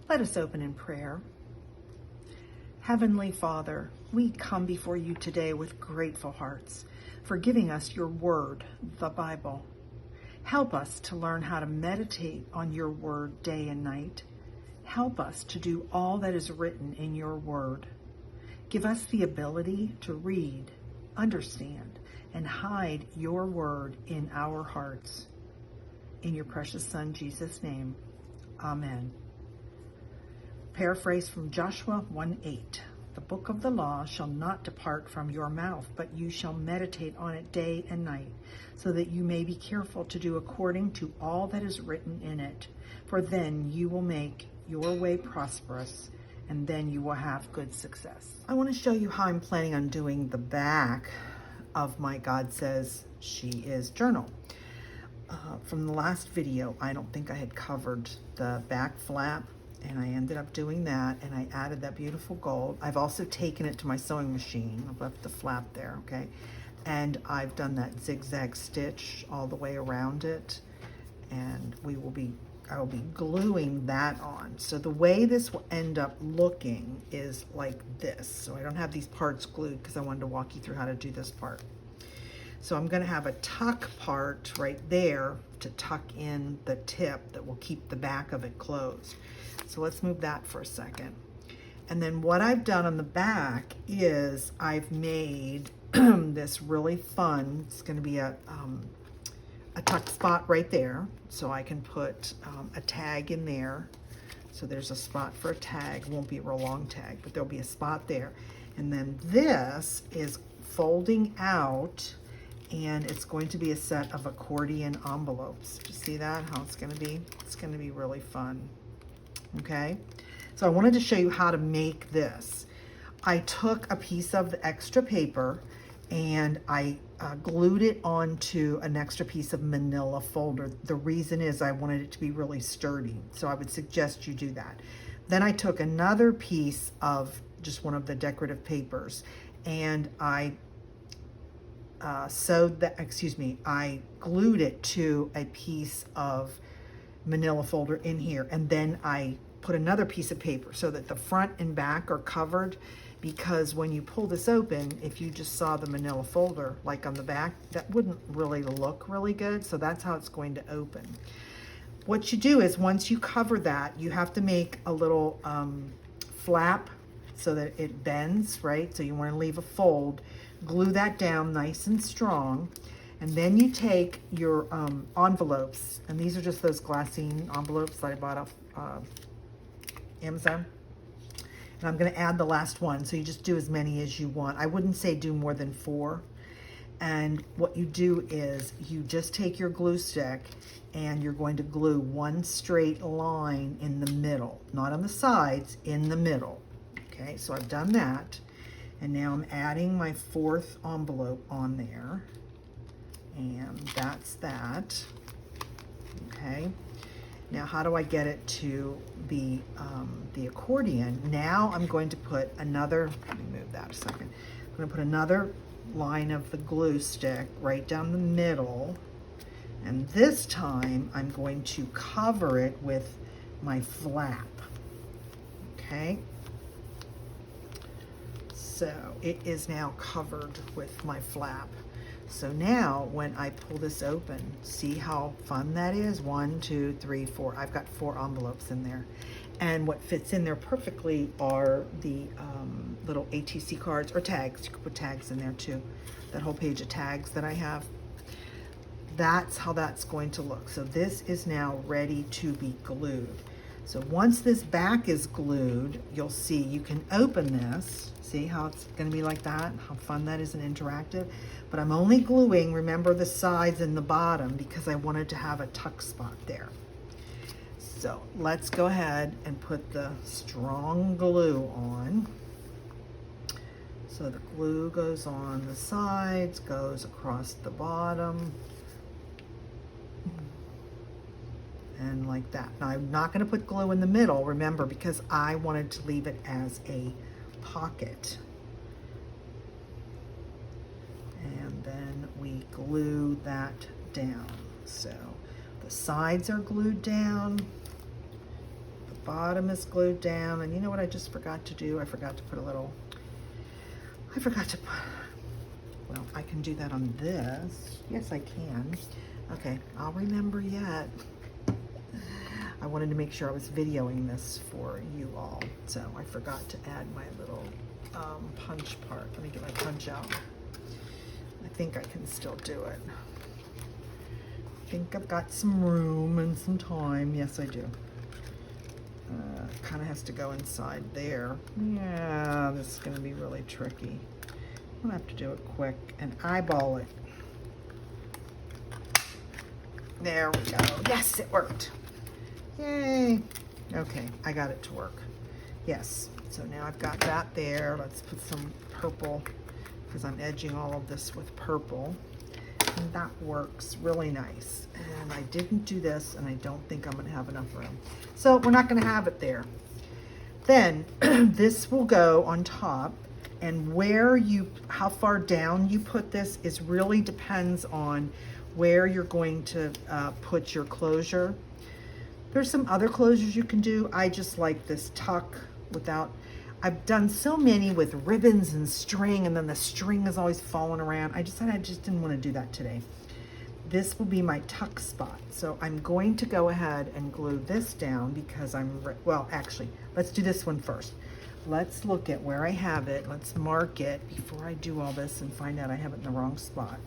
Let us open in prayer. Heavenly Father, we come before you today with grateful hearts for giving us your word, the Bible. Help us to learn how to meditate on your word day and night. Help us to do all that is written in your word. Give us the ability to read, understand, and hide your word in our hearts. In your precious Son, Jesus' name, amen. Paraphrase from Joshua 1:8. The book of the law shall not depart from your mouth, but you shall meditate on it day and night, so that you may be careful to do according to all that is written in it. For then you will make your way prosperous, and then you will have good success. I want to show you how I'm planning on doing the back of my God Says She Is journal. From the last video, I don't think I had covered the back flap, and I ended up doing that, and I added that beautiful gold. I've also taken it to my sewing machine. I've left the flap there, okay? And I've done that zigzag stitch all the way around it, and I will be gluing that on. So the way this will end up looking is like this. So I don't have these parts glued because I wanted to walk you through how to do this part. So I'm going to have a tuck part right there to tuck in the tip that will keep the back of it closed. So let's move that for a second. And then what I've done on the back is I've made this really fun, it's going to be a tuck spot right there. So I can put a tag in there. So there's a spot for a tag. It won't be a real long tag, but there'll be a spot there. And then this is folding out, and it's going to be a set of accordion envelopes. Do you see that, how it's going to be? It's going to be really fun. Okay, so I wanted to show you how to make this. I took a piece of the extra paper and I glued it onto an extra piece of manila folder. The reason is I wanted it to be really sturdy, so I would suggest you do that. Then I took another piece of just one of the decorative papers, and I I glued it to a piece of manila folder in here, and then I put another piece of paper so that the front and back are covered, because when you pull this open, if you just saw the manila folder like on the back, that wouldn't really look really good. So that's how it's going to open. What you do is once you cover that, you have to make a little flap so that it bends, right? So you want to leave a fold, glue that down nice and strong. And then you take your envelopes, and these are just those glassine envelopes that I bought off Amazon. And I'm going to add the last one, so you just do as many as you want. I wouldn't say do more than 4. And what you do is you just take your glue stick and you're going to glue one straight line in the middle, not on the sides, in the middle. Okay, so I've done that. And now I'm adding my 4th envelope on there. And that's that. Okay. Now, how do I get it to the accordion? Now I'm going to put another, let me move that a second. I'm going to put another line of the glue stick right down the middle. And this time I'm going to cover it with my flap. Okay. So it is now covered with my flap. So now when I pull this open, see how fun that is? 1, 2, 3, 4. I've got 4 envelopes in there. And what fits in there perfectly are the little ATC cards or tags. You could put tags in there too. That whole page of tags that I have. That's how that's going to look. So this is now ready to be glued. So once this back is glued, you'll see you can open this. See how it's going to be like that? How fun that is and interactive. But I'm only gluing, remember, the sides and the bottom because I wanted to have a tuck spot there. So let's go ahead and put the strong glue on. So the glue goes on the sides, goes across the bottom. And like that. Now I'm not going to put glue in the middle, remember, because I wanted to leave it as a pocket. And then we glue that down. So the sides are glued down, the bottom is glued down. And you know what I just forgot to do? I forgot to put, well, I can do that on this. Yes, I can. Okay, I'll remember yet. I wanted to make sure I was videoing this for you all. So I forgot to add my little punch part. Let me get my punch out. I think I can still do it. I think I've got some room and some time. Yes, I do. Kind of has to go inside there. Yeah, this is going to be really tricky. I'm going to have to do it quick and eyeball it. There we go. Yes, it worked. Yay. Okay, I got it to work. Yes, so now I've got that there. Let's put some purple, because I'm edging all of this with purple. And that works really nice. And I didn't do this, and I don't think I'm going to have enough room. So we're not going to have it there. Then this will go on top, and how far down you put this is really depends on where you're going to put your closure. There's some other closures you can do. I just like this tuck without, I've done so many with ribbons and string, and then the string is always falling around. I just didn't want to do that today. This will be my tuck spot. So I'm going to go ahead and glue this down because well, actually, let's do this one first. Let's look at where I have it. Let's mark it before I do all this and find out I have it in the wrong spot.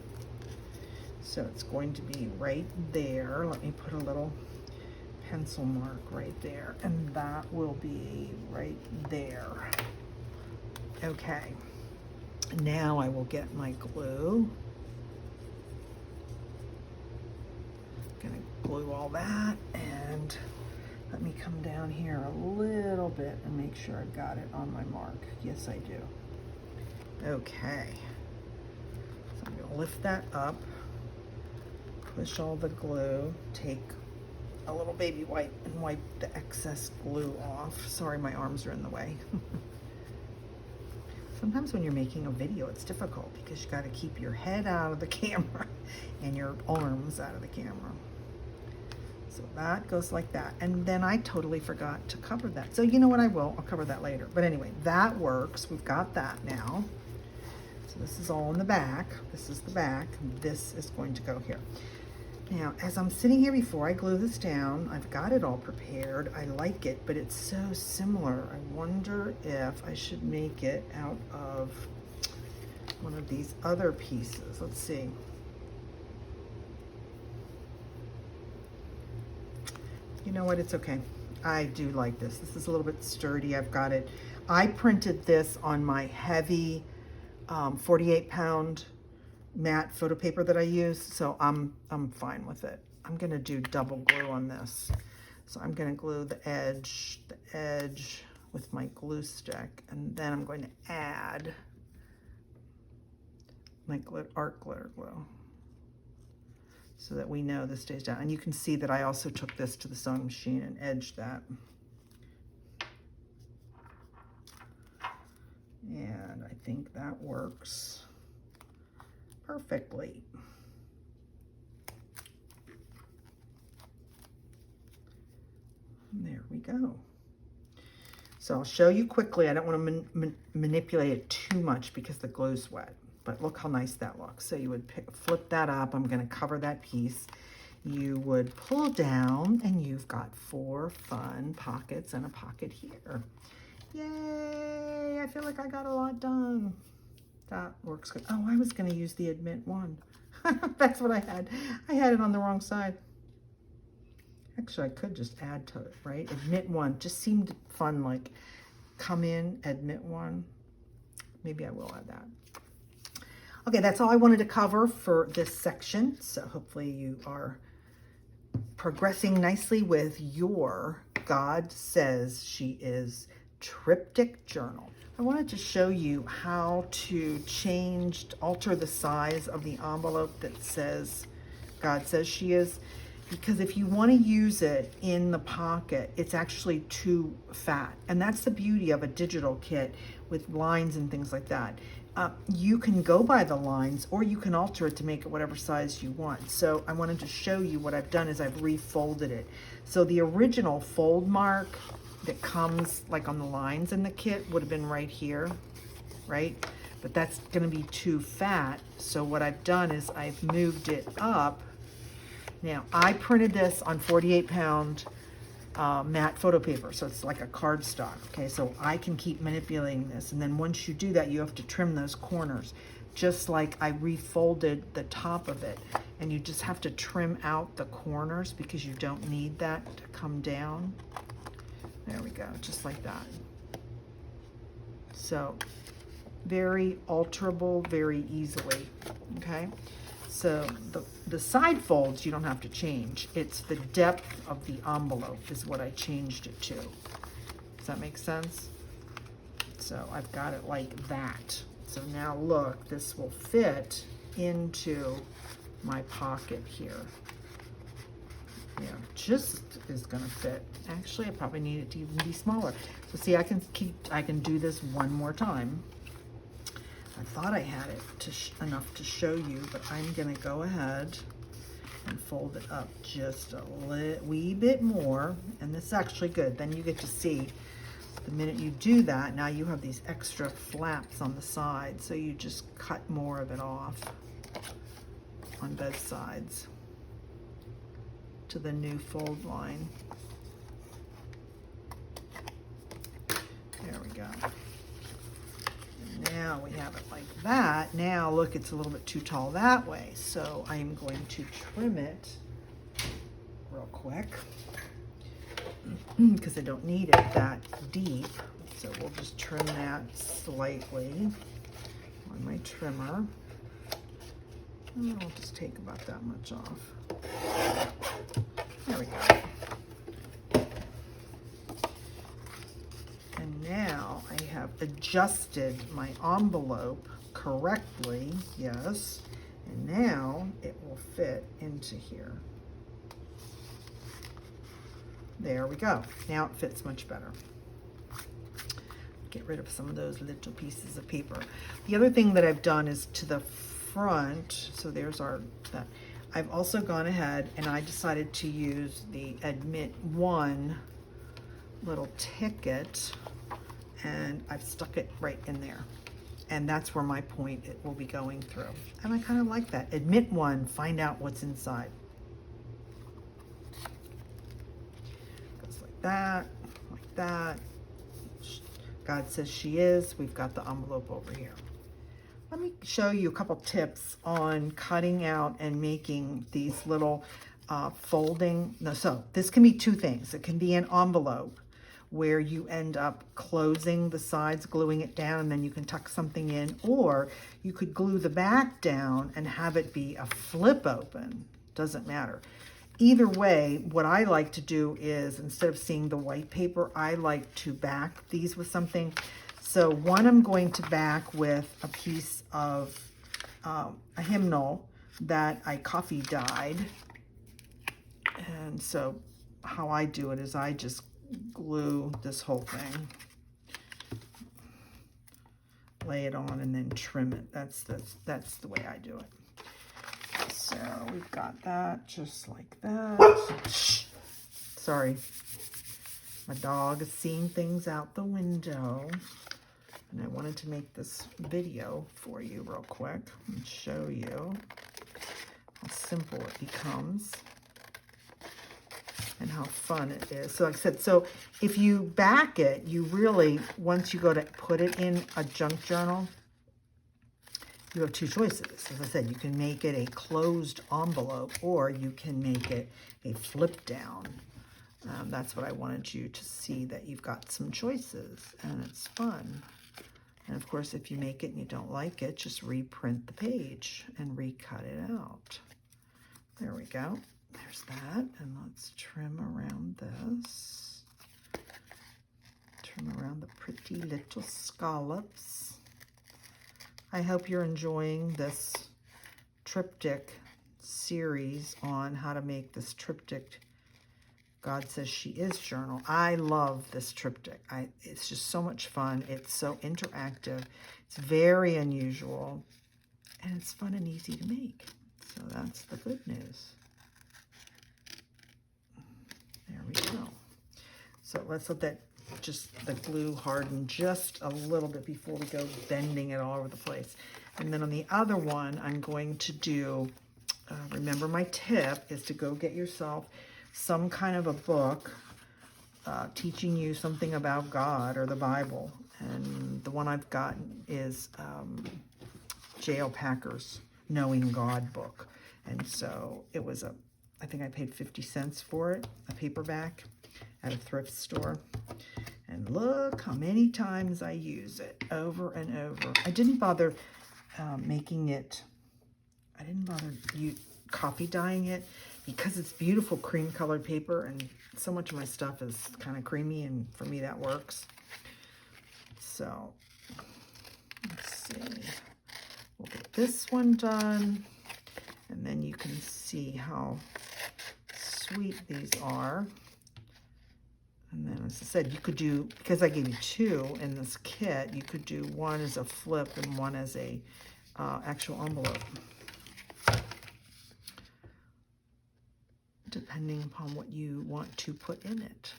So it's going to be right there. Let me put a little pencil mark right there, and that will be right there. Okay, now I will get my glue. I'm gonna glue all that, and let me come down here a little bit and make sure I've got it on my mark. Yes, I do. Okay, so I'm gonna lift that up, push all the glue, take a little baby wipe and wipe the excess glue off. Sorry, my arms are in the way. Sometimes when you're making a video, it's difficult because you got to keep your head out of the camera and your arms out of the camera. So that goes like that. And then I totally forgot to cover that. So you know what, I'll cover that later. But anyway, that works. We've got that now. So this is all in the back. This is the back. This is going to go here. Now, as I'm sitting here before I glue this down, I've got it all prepared. I like it, but it's so similar. I wonder if I should make it out of one of these other pieces. Let's see. You know what? It's okay. I do like this. This is a little bit sturdy. I've got it. I printed this on my heavy 48-pound matte photo paper that I use, so I'm fine with it. I'm gonna do double glue on this. So I'm gonna glue the edge with my glue stick, and then I'm going to add my art glitter glue so that we know this stays down. And you can see that I also took this to the sewing machine and edged that. And I think that works perfectly. And there we go. So I'll show you quickly. I don't want to manipulate it too much because the glue's wet, but look how nice that looks. So you would flip that up. I'm going to cover that piece. You would pull down, and you've got 4 fun pockets and a pocket here. Yay! I feel like I got a lot done. That works good. Oh, I was going to use the admit one. That's what I had. I had it on the wrong side. Actually, I could just add to it, right? Admit one just seemed fun, like come in, admit one. Maybe I will add that. Okay, that's all I wanted to cover for this section. So hopefully you are progressing nicely with your God Says She Is triptych journal. I wanted to show you how to alter the size of the envelope that says God Says She Is, because if you want to use it in the pocket, it's actually too fat. And that's the beauty of a digital kit with lines and things like that. You can go by the lines, or you can alter it to make it whatever size you want. So I wanted to show you what I've done is I've refolded it. So the original fold mark that comes like on the lines in the kit would have been right here, right? But that's gonna be too fat. So what I've done is I've moved it up. Now, I printed this on 48-pound matte photo paper, so it's like a cardstock, okay? So I can keep manipulating this, and then once you do that, you have to trim those corners, just like I refolded the top of it, and you just have to trim out the corners because you don't need that to come down. There we go, just like that. So, very alterable, very easily, okay? So the side folds you don't have to change. It's the depth of the envelope is what I changed it to. Does that make sense? So I've got it like that. So now look, this will fit into my pocket here. Yeah, just is gonna fit. Actually, I probably need it to even be smaller. So see, I can do this one more time. I thought I had it enough to show you, but I'm gonna go ahead and fold it up just a wee bit more. And this is actually good. Then you get to see the minute you do that, now you have these extra flaps on the side. So you just cut more of it off on both sides to the new fold line. There we go. Now we have it like that. Now look, it's a little bit too tall that way. So I am going to trim it real quick because I don't need it that deep. So we'll just trim that slightly on my trimmer. And I'll just take about that much off. There we go. Now I have adjusted my envelope correctly, yes, and now it will fit into here. There we go. Now it fits much better. Get rid of some of those little pieces of paper. The other thing that I've done is to the front, so there's that. I've also gone ahead and I decided to use the Admit One little ticket, and I've stuck it right in there. And that's where my point it will be going through. And I kind of like that. Admit One, find out what's inside. Goes like that, like that. God says she is. We've got the envelope over here. Let me show you a couple tips on cutting out and making these little folding. No, so this can be two things. It can be an envelope where you end up closing the sides, gluing it down, and then you can tuck something in, or you could glue the back down and have it be a flip open. Doesn't matter. Either way, what I like to do is, instead of seeing the white paper, I like to back these with something. So one I'm going to back with a piece of a hymnal that I coffee dyed. And so how I do it is I just glue this whole thing, lay it on, and then trim it. That's the way I do it. So we've got that just like that. Shh. Sorry, my dog is seeing things out the window, and I wanted to make this video for you real quick and show you how simple it becomes and how fun it is. So like I said, so if you back it, you really, once you go to put it in a junk journal, you have two choices. As I said, you can make it a closed envelope, or you can make it a flip down. That's what I wanted you to see, that you've got some choices, and it's fun. And of course, if you make it and you don't like it, just reprint the page and recut it out. There we go. There's that, and let's trim around this. Trim around the pretty little scallops. I hope you're enjoying this triptych series on how to make this triptych God Says She Is journal. I love this triptych. It's just so much fun. It's so interactive. It's very unusual, and it's fun and easy to make. So that's the good news. There we go. So let's let that, just the glue harden just a little bit before we go bending it all over the place. And then on the other one, I'm going to do, remember my tip is to go get yourself some kind of a book teaching you something about God or the Bible. And the one I've gotten is J.L. Packer's Knowing God book. And so it was I think I paid 50 cents for it, a paperback at a thrift store. And look how many times I use it over and over. I didn't bother making it, I didn't bother copy dyeing it because it's beautiful cream colored paper, and so much of my stuff is kind of creamy, and for me that works. So let's see, we'll get this one done, and then you can see how sweet these are. And then, as I said, you could do, because I gave you two in this kit, you could do one as a flip and one as a actual envelope, depending upon what you want to put in it.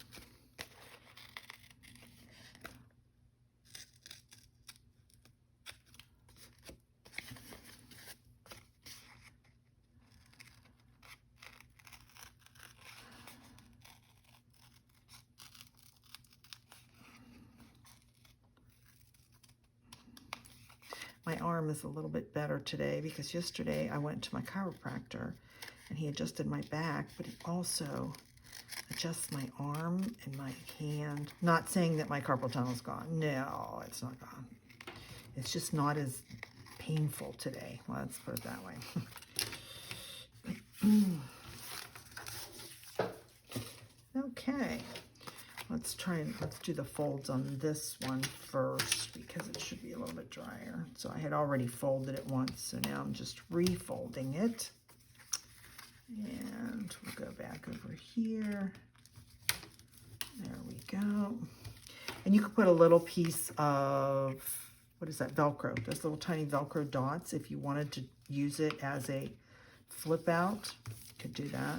My arm is a little bit better today because yesterday I went to my chiropractor and he adjusted my back, but he also adjusts my arm and my hand. Not saying that my carpal tunnel is gone. No, it's not gone. It's just not as painful today. Let's put it that way. Okay. Let's do the folds on this one first because it should be a little bit drier. So I had already folded it once, so now I'm just refolding it. And we'll go back over here. There we go. And you could put a little piece of, what is that, Velcro. Those little tiny Velcro dots. If you wanted to use it as a flip out, you could do that.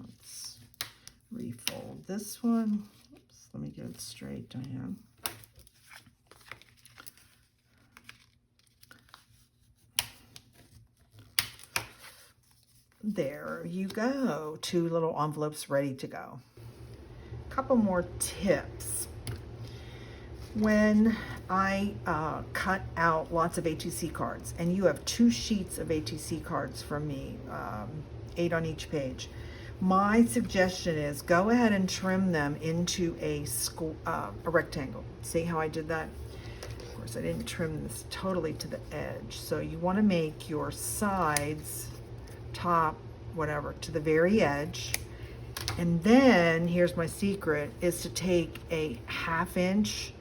Let's refold this one. Oops, let me get it straight, Diane. There you go. 2 little envelopes ready to go. A couple more tips. When I cut out lots of ATC cards, and you have 2 sheets of ATC cards from me, 8 on each page, my suggestion is go ahead and trim them into a rectangle. See how I did that? Of course, I didn't trim this totally to the edge. So you want to make your sides, top, whatever, to the very edge. And then, here's my secret, is to take a 1/2 inch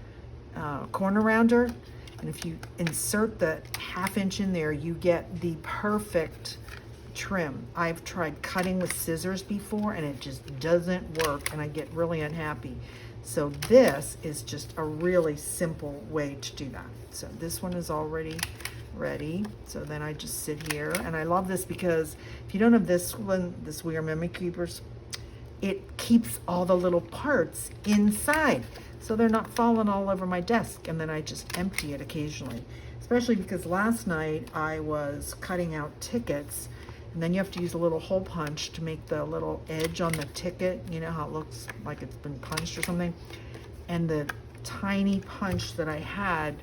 corner rounder. And if you insert the 1/2 inch in there, you get the perfect trim. I've tried cutting with scissors before and it just doesn't work and I get really unhappy. So this is just a really simple way to do that. So this one is already ready. So then I just sit here, and I love this because if you don't have this one, this We Are Memory Keepers, it keeps all the little parts inside so they're not falling all over my desk, and then I just empty it occasionally. Especially because last night I was cutting out tickets, and then you have to use a little hole punch to make the little edge on the ticket. You know how it looks like it's been punched or something? And the tiny punch that I had,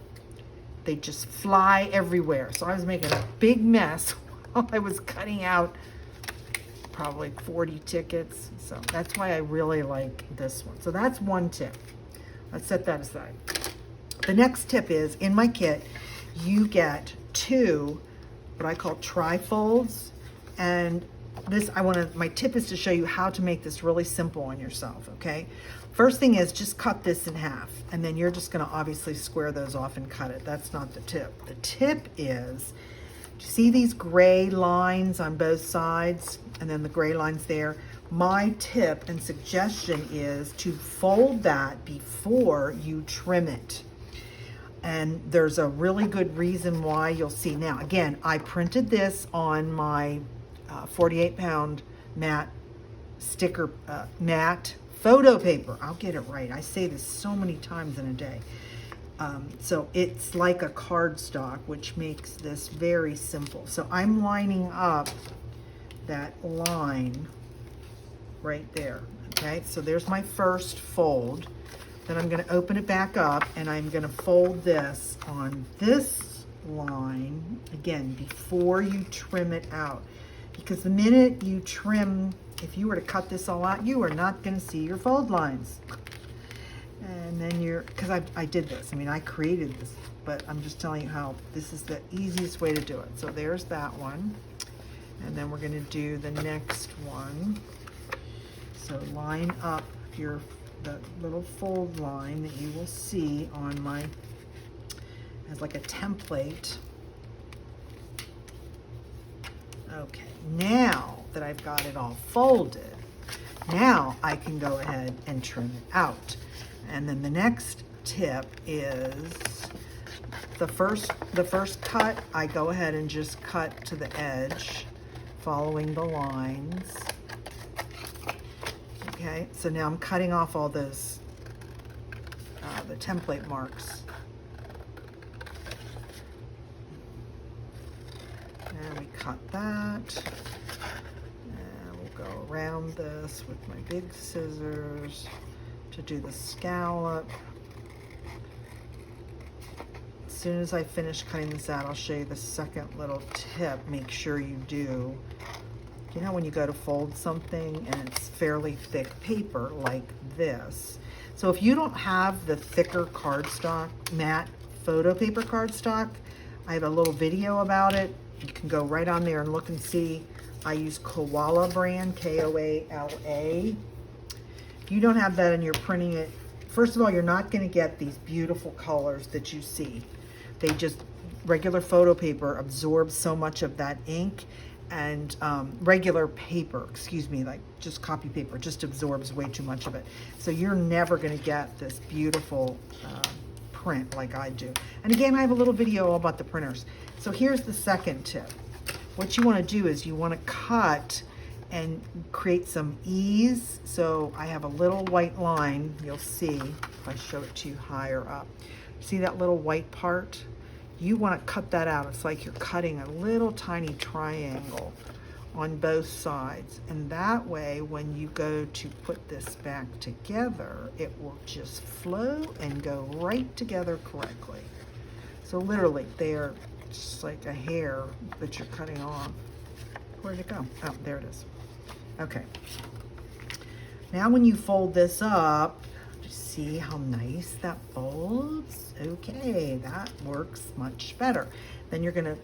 they just fly everywhere. So I was making a big mess while I was cutting out probably 40 tickets. So that's why I really like this one. So that's one tip. Let's set that aside. The next tip is, in my kit, you get 2 what I call trifolds. And this, my tip is to show you how to make this really simple on yourself, okay? First thing is just cut this in half, and then you're just gonna obviously square those off and cut it. That's not the tip. The tip is, see these gray lines on both sides, and then the gray lines there? My tip and suggestion is to fold that before you trim it. And there's a really good reason why. You'll see now. Again, I printed this on my 48-pound mat sticker, matte photo paper. I'll get it right. I say this so many times in a day. So it's like a cardstock, which makes this very simple. So I'm lining up that line right there. Okay, so there's my first fold. Then I'm going to open it back up, and I'm going to fold this on this line again before you trim it out. Because the minute you trim, if you were to cut this all out, you are not going to see your fold lines. And then because I did this. I mean, I created this, but I'm just telling you how this is the easiest way to do it. So there's that one. And then we're going to do the next one. So line up the little fold line that you will see on my, as like a template. Okay, now that I've got it all folded, now I can go ahead and trim it out. And then the next tip is the first cut, I go ahead and just cut to the edge, following the lines. Okay, so now I'm cutting off all those, the template marks. And we cut that. And we'll go around this with my big scissors to do the scallop. As soon as I finish cutting this out, I'll show you the second little tip. Make sure you do. You know when you go to fold something and it's fairly thick paper like this. So if you don't have the thicker cardstock, matte photo paper cardstock, I have a little video about it. You can go right on there and look and see. I use Koala brand, Koala. If you don't have that and you're printing it, first of all, you're not going to get these beautiful colors that you see. They just, regular photo paper absorbs so much of that ink, and regular paper, excuse me, like just copy paper, just absorbs way too much of it. So you're never going to get this beautiful print like I do. And again, I have a little video about the printers. So here's the second tip. What you want to do is you want to cut and create some ease. So I have a little white line, you'll see if I show it to you higher up. See that little white part? You want to cut that out. It's like you're cutting a little tiny triangle on both sides. And that way, when you go to put this back together, it will just flow and go right together correctly. So literally, they're just like a hair that you're cutting off. Where'd it go? Oh, there it is. Okay. Now when you fold this up, see how nice that folds? Okay, that works much better. Then you're gonna,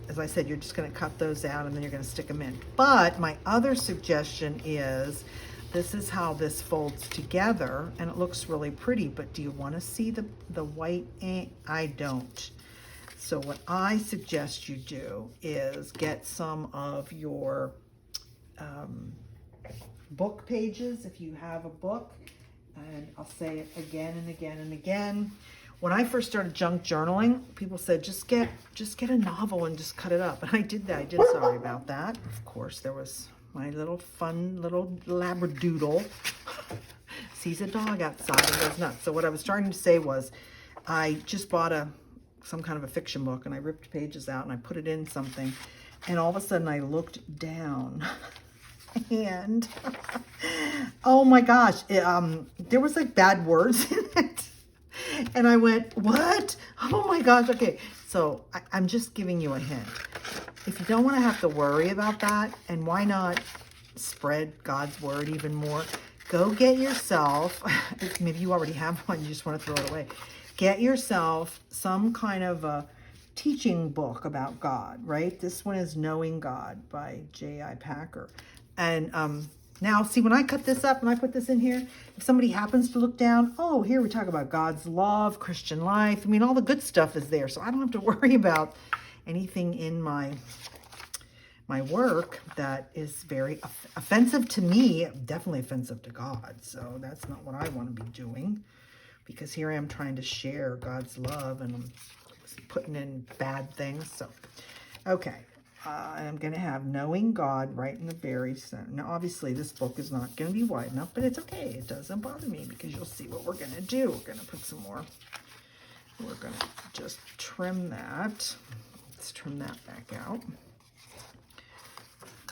as I said, you're just gonna cut those out and then you're gonna stick them in. But my other suggestion is, this is how this folds together and it looks really pretty, but do you wanna see the white ink? I don't. So what I suggest you do is get some of your book pages, if you have a book, and I'll say it again and again and again. When I first started junk journaling, people said, just get a novel and just cut it up. And I did that. I did, sorry about that. Of course, there was my little fun little labradoodle sees a dog outside and goes nuts. So what I was trying to say was, I just bought some kind of a fiction book and I ripped pages out and I put it in something, and all of a sudden I looked down and oh my gosh, there was like bad words in it. And I went, what? Oh my gosh. Okay. So I'm just giving you a hint. If you don't want to have to worry about that, and why not spread God's word even more, go get yourself, maybe you already have one, you just want to throw it away. Get yourself some kind of a teaching book about God, right? This one is Knowing God by J.I. Packer. And now, see, when I cut this up and I put this in here, if somebody happens to look down, oh, here we talk about God's love, Christian life. I mean, all the good stuff is there. So I don't have to worry about anything in my work that is very offensive to me, definitely offensive to God. So that's not what I want to be doing, because here I am trying to share God's love and I'm putting in bad things. So, okay. I'm going to have Knowing God right in the very center. Now, obviously, this book is not going to be wide enough, but it's okay. It doesn't bother me because you'll see what we're going to do. We're going to put some more. We're going to just trim that. Let's trim that back out.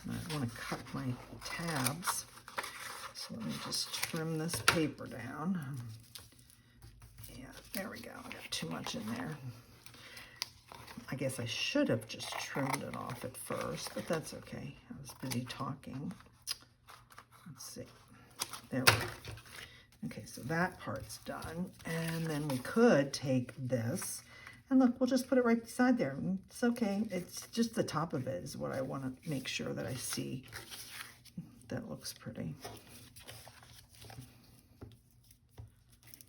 I want to cut my tabs. So let me just trim this paper down. Yeah, there we go. I got too much in there. I guess I should have just trimmed it off at first, but that's okay. I was busy talking. Let's see. There we go. Okay, so that part's done. And then we could take this, and look, we'll just put it right beside there. It's okay. It's just the top of it is what I want to make sure that I see. That looks pretty.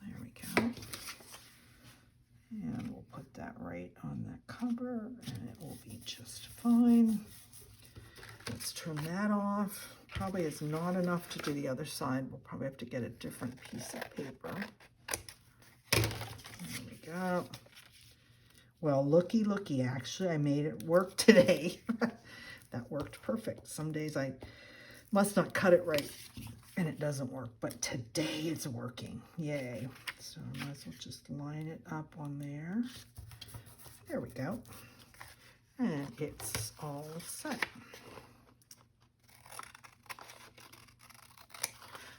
There we go. And we'll put that right on that cover, and it will be just fine. Let's trim that off. Probably is not enough to do the other side. We'll probably have to get a different piece of paper. There we go. Well, looky, looky. Actually, I made it work today. That worked perfect. Some days I must not cut it right and it doesn't work, but today it's working. Yay. So I might as well just line it up on there. There we go. And it's all set.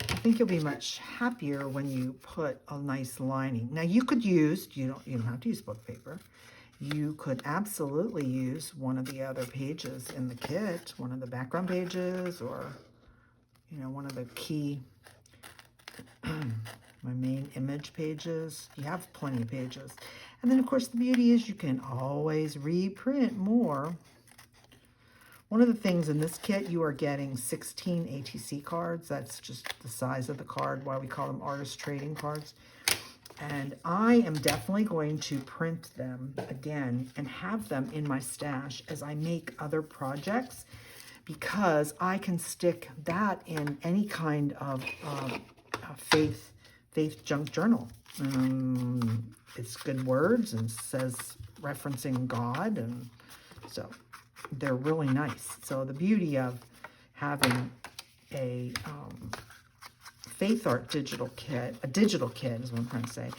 I think you'll be much happier when you put a nice lining. Now you could use, you don't have to use book paper. You could absolutely use one of the other pages in the kit, one of the background pages, or one of the key, my main image pages. You have plenty of pages. And then, of course, the beauty is you can always reprint more. One of the things in this kit, you are getting 16 ATC cards. That's just the size of the card, why we call them artist trading cards. And I am definitely going to print them again and have them in my stash as I make other projects, because I can stick that in any kind of faith junk journal. It's good words and says referencing God, and so they're really nice. So the beauty of having a Faithart digital kit, a digital kit is what I'm trying to say,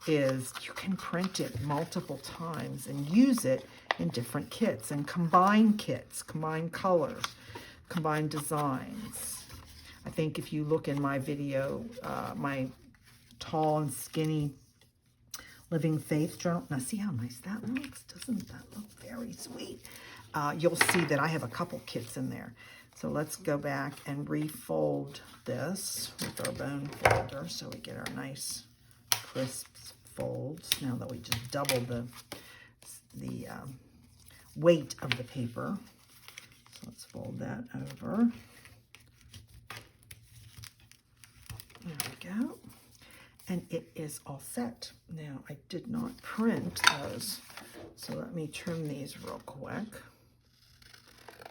is you can print it multiple times and use it in different kits and combine kits, combine colors, combine designs. I think if you look in my video, my tall and skinny Living Faith journal, now see how nice that looks? Doesn't that look very sweet? You'll see that I have a couple kits in there. So let's go back and refold this with our bone folder so we get our nice crisp folds now that we just doubled the weight of the paper. So let's fold that over. There we go. And it is all set. Now, I did not print those, so let me trim these real quick.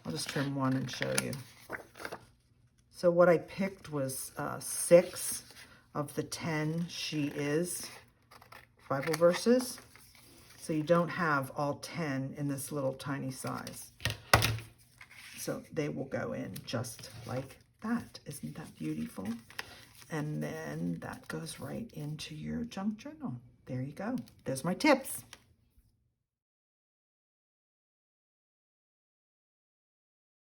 I'll just trim one and show you. So what I picked was 6 of the 10 She Is Bible verses. So you don't have all 10 in this little tiny size. So they will go in just like that. Isn't that beautiful? And then that goes right into your junk journal. There you go. There's my tips.